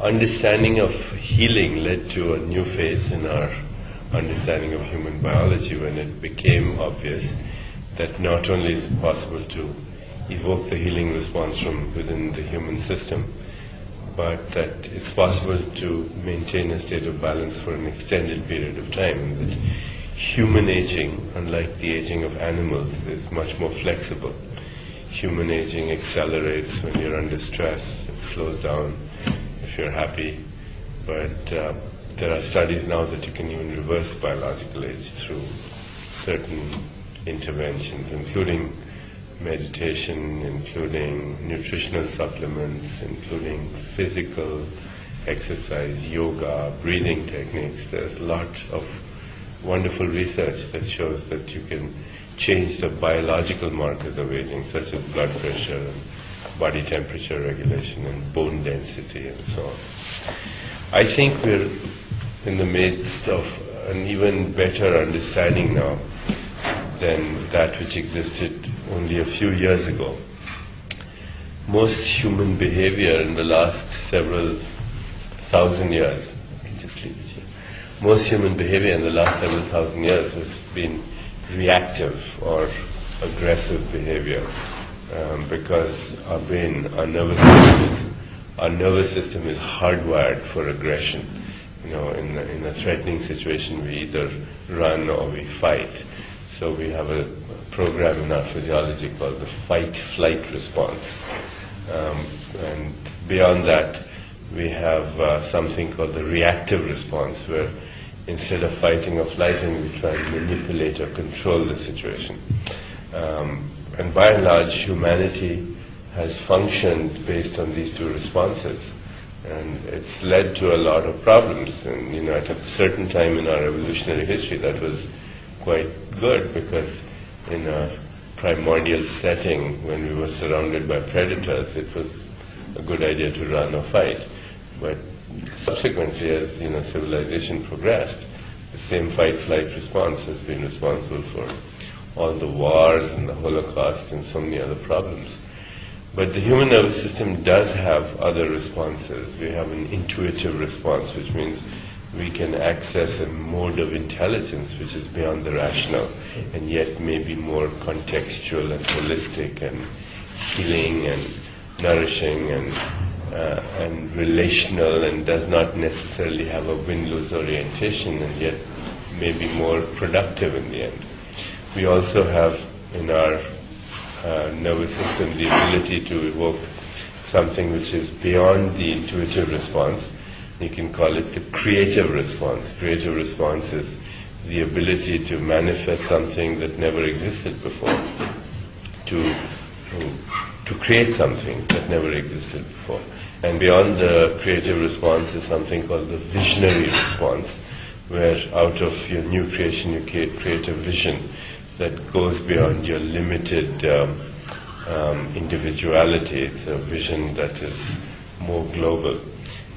understanding of healing led to a new phase in our understanding of human biology when it became obvious that not only is it possible to evoke the healing response from within the human system, but that it's possible to maintain a state of balance for an extended period of time. And that human aging, unlike the aging of animals, is much more flexible. Human aging accelerates when you're under stress, it slows down if you're happy, but there are studies now that you can even reverse biological age through certain interventions, including meditation, including nutritional supplements, including physical exercise, yoga, breathing techniques. There's a lot of wonderful research that shows that you can change the biological markers of aging, such as blood pressure and body temperature regulation and bone density and so on. I think we're in the midst of an even better understanding now than that which existed only a few years ago. Most human behavior in the last several thousand years, most human behavior in the last several thousand years has been reactive or aggressive behavior because our brain, our nervous system is hardwired for aggression. You know, in a threatening situation, we either run or we fight. So we have a program in our physiology called the fight-flight response. And beyond that, we have something called the reactive response, where instead of fighting or flighting, we try to manipulate or control the situation. And by and large, humanity has functioned based on these two responses. And it's led to a lot of problems. And you know, at a certain time in our evolutionary history, that was quite good, because in a primordial setting, when we were surrounded by predators, it was a good idea to run or fight. But subsequently, as you know, civilization progressed, the same fight-flight response has been responsible for all the wars and the Holocaust and so many other problems. But the human nervous system does have other responses. We have an intuitive response, which means we can access a mode of intelligence which is beyond the rational and yet may be more contextual and holistic and healing and nourishing and relational, and does not necessarily have a win-lose orientation, and yet may be more productive in the end. We also have in our nervous system the ability to evoke something which is beyond the intuitive response. You can call it the creative response. Creative response is the ability to manifest something that never existed before, to create something that never existed before. And beyond the creative response is something called the visionary response, where out of your new creation you create a vision that goes beyond your limited individuality. It's a vision that is more global.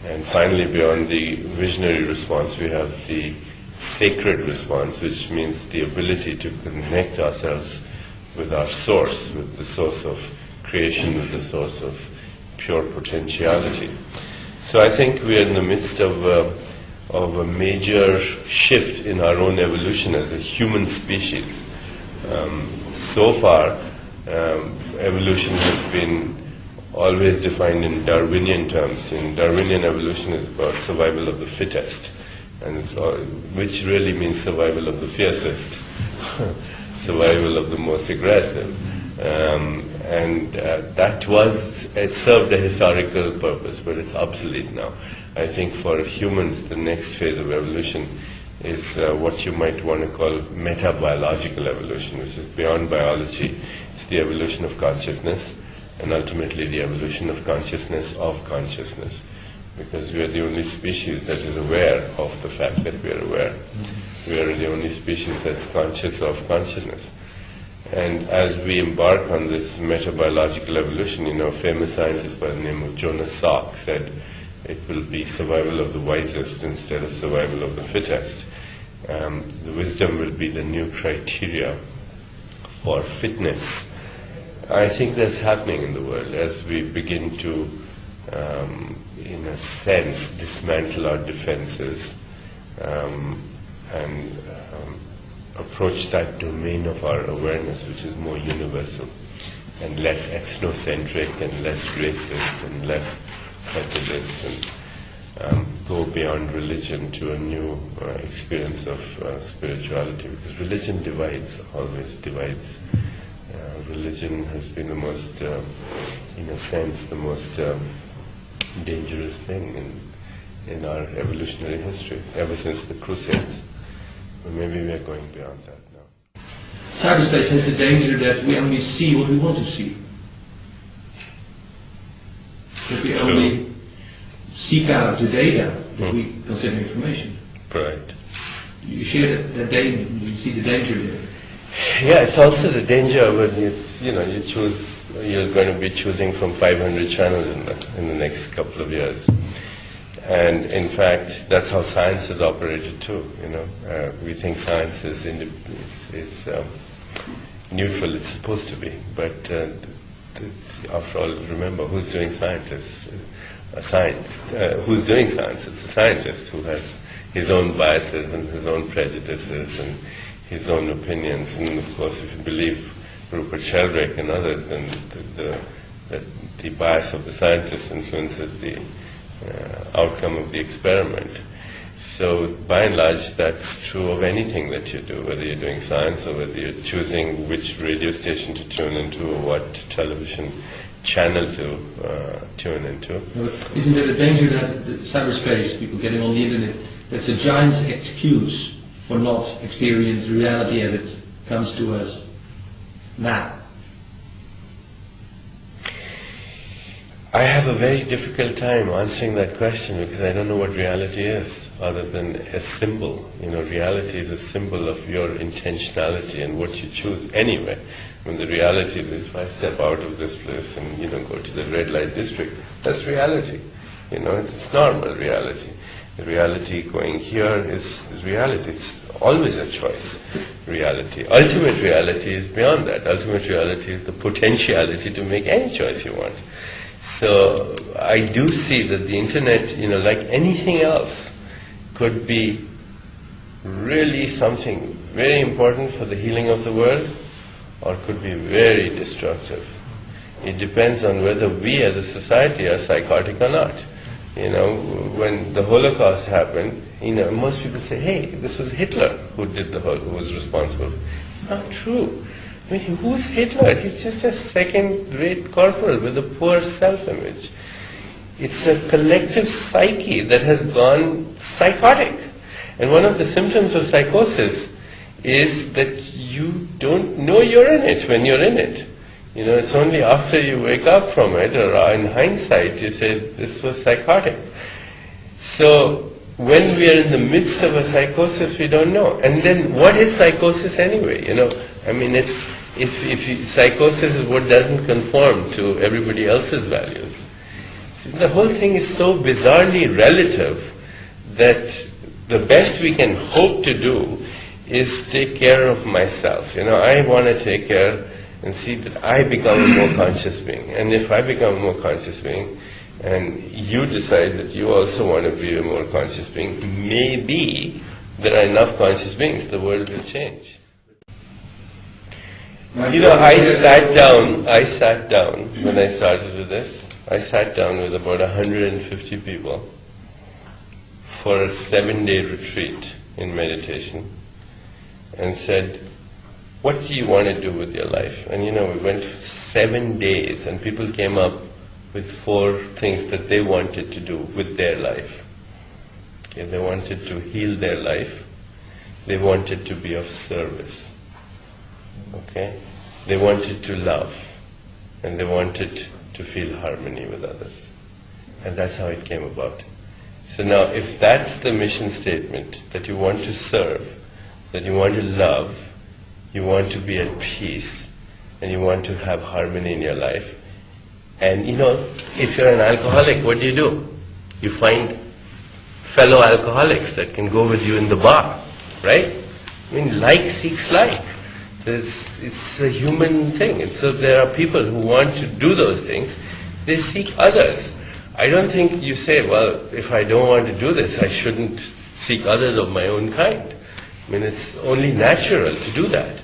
And finally, beyond the visionary response, we have the sacred response, which means the ability to connect ourselves with our source, with the source of creation, with the source of pure potentiality. So I think we are in the midst of a major shift in our own evolution as a human species. So far, evolution has been always defined in Darwinian terms. In Darwinian, evolution is about survival of the fittest, and which really means survival of the fiercest, survival of the most aggressive. It served a historical purpose, but it's obsolete now. I think for humans, the next phase of evolution is what you might want to call metabiological evolution, which is beyond biology. It's the evolution of consciousness, and ultimately the evolution of consciousness, because we are the only species that is aware of the fact that we are aware. We are the only species that's conscious of consciousness. And as we embark on this metabiological evolution, you know, a famous scientist by the name of Jonas Salk said it will be survival of the wisest instead of survival of the fittest. The wisdom will be the new criteria for fitness. I think that's happening in the world as we begin to in a sense, dismantle our defenses and approach that domain of our awareness, which is more universal and less ethnocentric and less racist and less prejudice, and go beyond religion to a new experience of spirituality, because religion divides, always divides. Religion has been the most, in a sense, the most dangerous thing in our evolutionary history, ever since the Crusades. But maybe we are going beyond that now. Cyberspace has the danger that we only see what we want to see. That we only seek out the data that we consider information. Right. You share that danger, you see the danger there. Yeah, it's also the danger when you choose, you're going to be choosing from 500 channels in the next couple of years. And in fact, that's how science is operated too. We think science is neutral. It's supposed to be, but after all, remember, who's doing science? Who's doing science? It's a scientist who has his own biases and his own prejudices and his own opinions. And of course, if you believe Rupert Sheldrake and others, then the bias of the scientist influences the outcome of the experiment. So by and large, that's true of anything that you do, whether you're doing science or whether you're choosing which radio station to tune into or what television channel to tune into. Isn't there a danger that cyberspace, people getting on the internet, that's a giant excuse for not experiencing reality as it comes to us now? I have a very difficult time answering that question because I don't know what reality is other than a symbol. Reality is a symbol of your intentionality and what you choose anyway. When the reality is, if I step out of this place and go to the red light district, that's reality. It's normal reality. The reality going here is reality. It's always a choice. Reality. Ultimate reality is beyond that. Ultimate reality is the potentiality to make any choice you want. So I do see that the internet, like anything else, could be really something very important for the healing of the world, or could be very destructive. It depends on whether we as a society are psychotic or not. When the Holocaust happened, most people say, hey, this was Hitler who was responsible. It's not true. I mean, who's Hitler? He's just a second-rate corporal with a poor self-image. It's a collective psyche that has gone psychotic. And one of the symptoms of psychosis is that you don't know you're in it when you're in it. It's only after you wake up from it, or in hindsight, you say, this was psychotic. So, when we are in the midst of a psychosis, we don't know. And then, what is psychosis anyway? If psychosis is what doesn't conform to everybody else's values. See, the whole thing is so bizarrely relative that the best we can hope to do is take care of myself. I want to take care and see that I become a more conscious being. And if I become a more conscious being, and you decide that you also want to be a more conscious being, maybe there are enough conscious beings, the world will change. I sat down when I started with this. I sat down with about 150 people for a 7-day retreat in meditation and said, what do you want to do with your life? And we went 7 days and people came up with 4 things that they wanted to do with their life. Okay, they wanted to heal their life. They wanted to be of service. Okay? They wanted to love, and they wanted to feel harmony with others. And that's how it came about. So now, if that's the mission statement, that you want to serve, that you want to love, you want to be at peace, and you want to have harmony in your life, and if you're an alcoholic, what do? You find fellow alcoholics that can go with you in the bar, right? Like seeks like. It's a human thing. So there are people who want to do those things. They seek others I don't think you say, well, if I don't want to do this, I shouldn't seek others of my own kind. I mean, it's only natural to do that.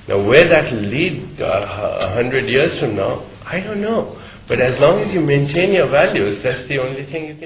Now, where that will lead 100 years from now, I don't know. But as long as you maintain your values, that's the only thing you can